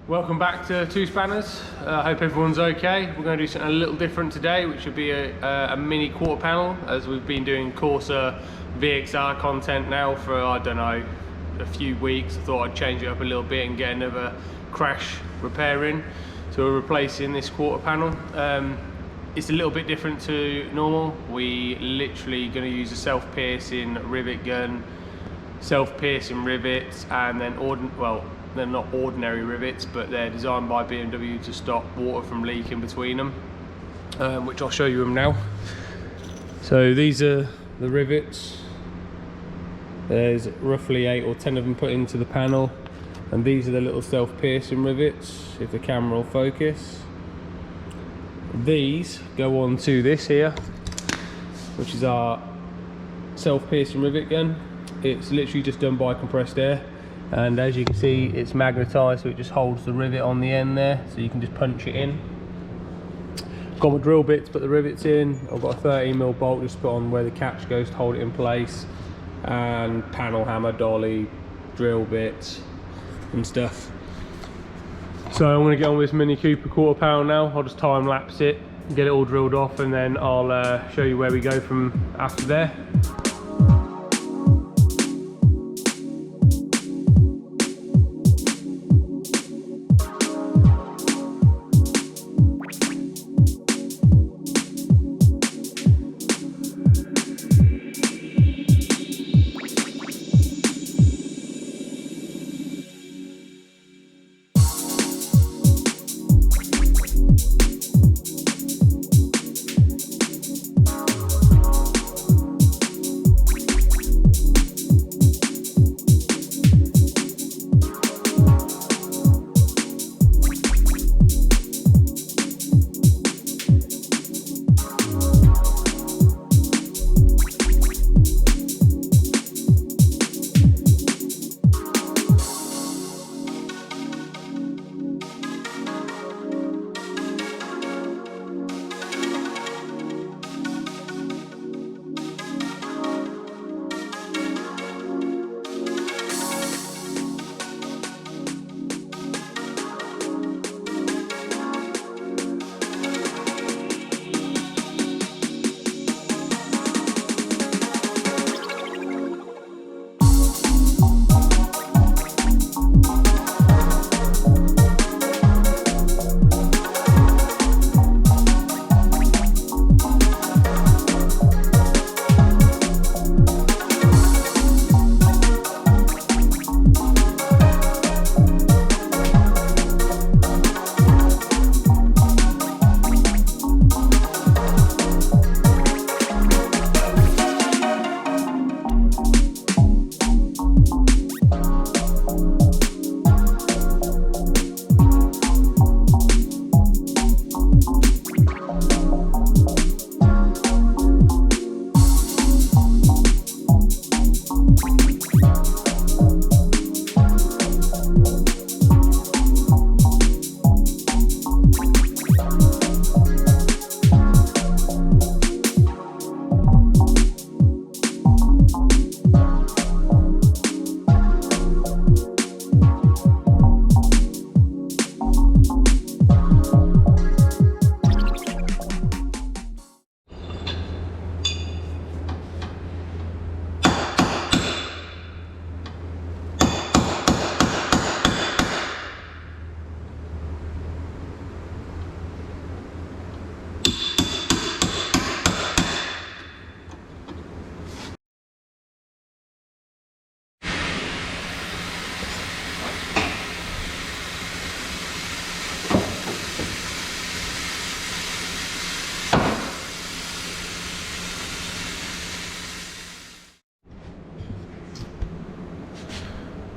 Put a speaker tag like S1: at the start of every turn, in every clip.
S1: Welcome back to Two Spanners. I hope everyone's okay. We're going to do something a little different today, which would be a mini quarter panel, as we've been doing Corsa VXR content now for, I don't know, a few weeks. I thought I'd change it up a little bit and get another crash repair in. So we're replacing this quarter panel. It's a little bit different to normal. We literally going to use a self-piercing rivet gun, self-piercing rivets, and then they're not ordinary rivets, but they're designed by BMW to stop water from leaking between them, which I'll show you them now. So these are the rivets. There's roughly 8 or 10 of them put into the panel, and these are the little self-piercing rivets, if the camera will focus. These go on to this here, which is our self-piercing rivet gun. It's literally just done by compressed air. And as you can see, it's magnetised, so it just holds the rivet on the end there, so you can just punch it in. Got my drill bits, put the rivets in. I've got a 13mm bolt just put on where the catch goes to hold it in place, and panel hammer, dolly, drill bits and stuff. So I'm going to get on with this Mini Cooper quarter panel now. I'll just time lapse it, get it all drilled off, and then I'll show you where we go from after there.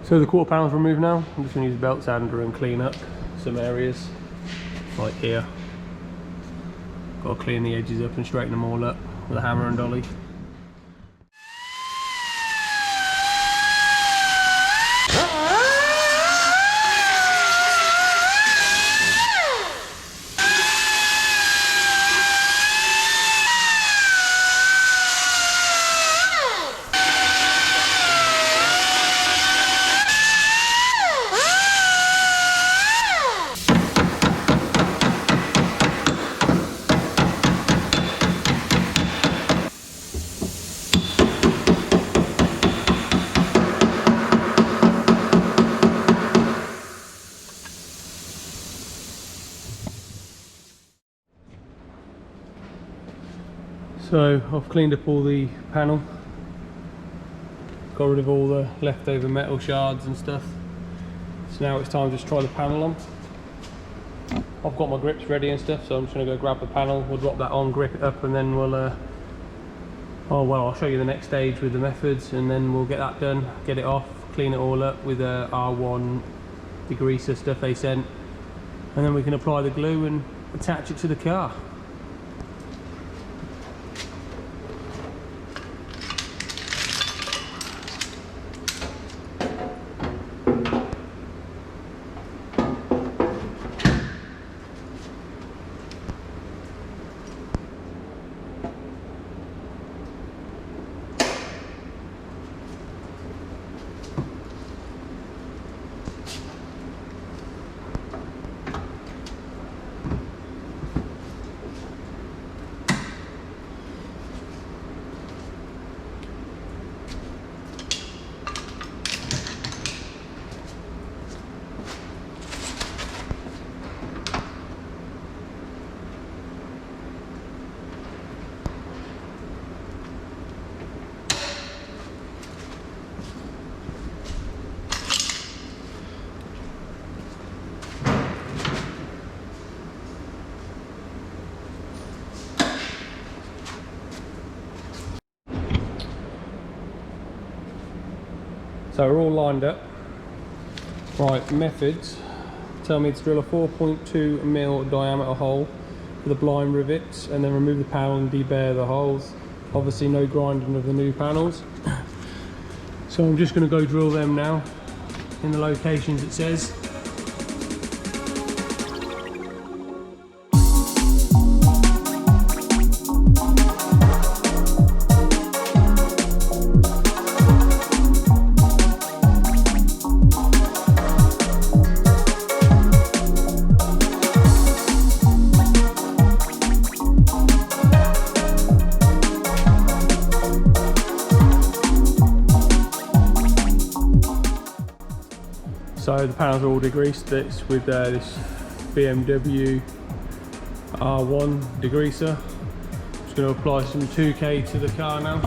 S1: So the quarter panel's removed now. I'm just going to use a belt sander and clean up some areas, like here. Got to clean the edges up and straighten them all up with a hammer and dolly. So I've cleaned up all the panel, got rid of all the leftover metal shards and stuff. So now it's time to just try the panel on. I've got my grips ready and stuff, so I'm just going to go grab the panel, we'll drop that on, grip it up, and then we'll I'll show you the next stage with the methods, and then we'll get that done, get it off, clean it all up with a R1 degreaser stuff they sent, and then we can apply the glue and attach it to the car. So we're all lined up. Right, methods tell me to drill a 4.2mm diameter hole for the blind rivets, and then remove the panel and debar the holes. Obviously no grinding of the new panels. So I'm just going to go drill them now in the locations it says. So the panels are all degreased. It's with this BMW R1 degreaser. Just going to apply some 2K to the car now.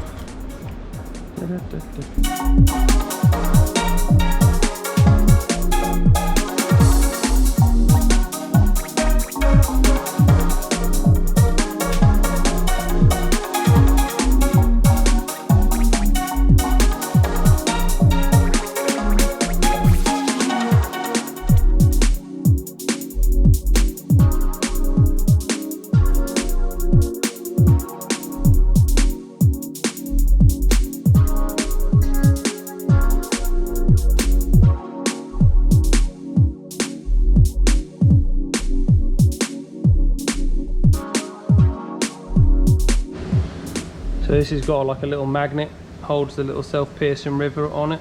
S1: So this has got like a little magnet, holds the little self-piercing rivet on it.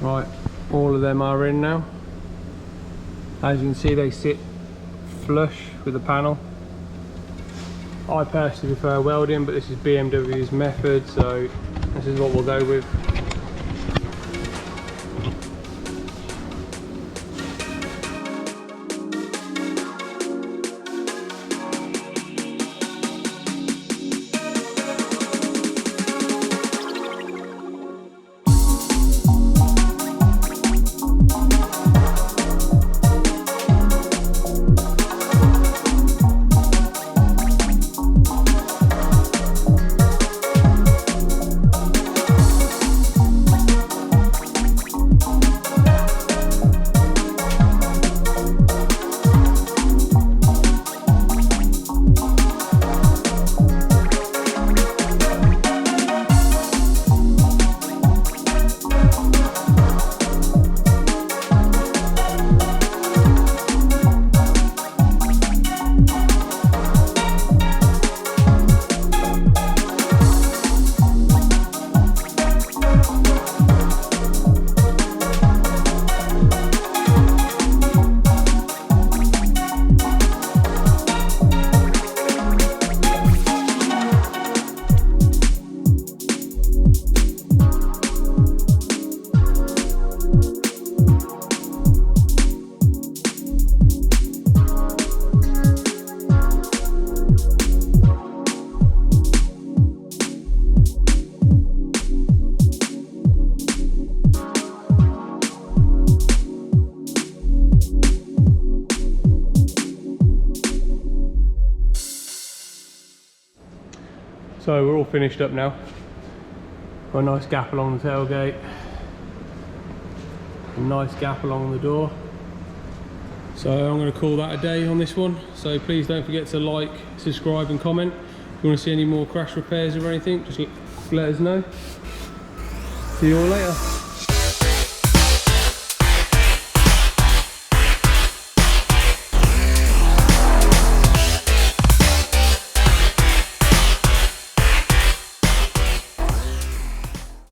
S1: Right, All of them are in now. As you can see, they sit flush with the panel. I personally prefer welding, but this is BMW's method, so this is what we'll go with. So we're all finished up now. Got a nice gap along the tailgate, a nice gap along the door. So I'm going to call that a day on this one. So please don't forget to like, subscribe and comment. If you want to see any more crash repairs or anything, just let us know. See you all later.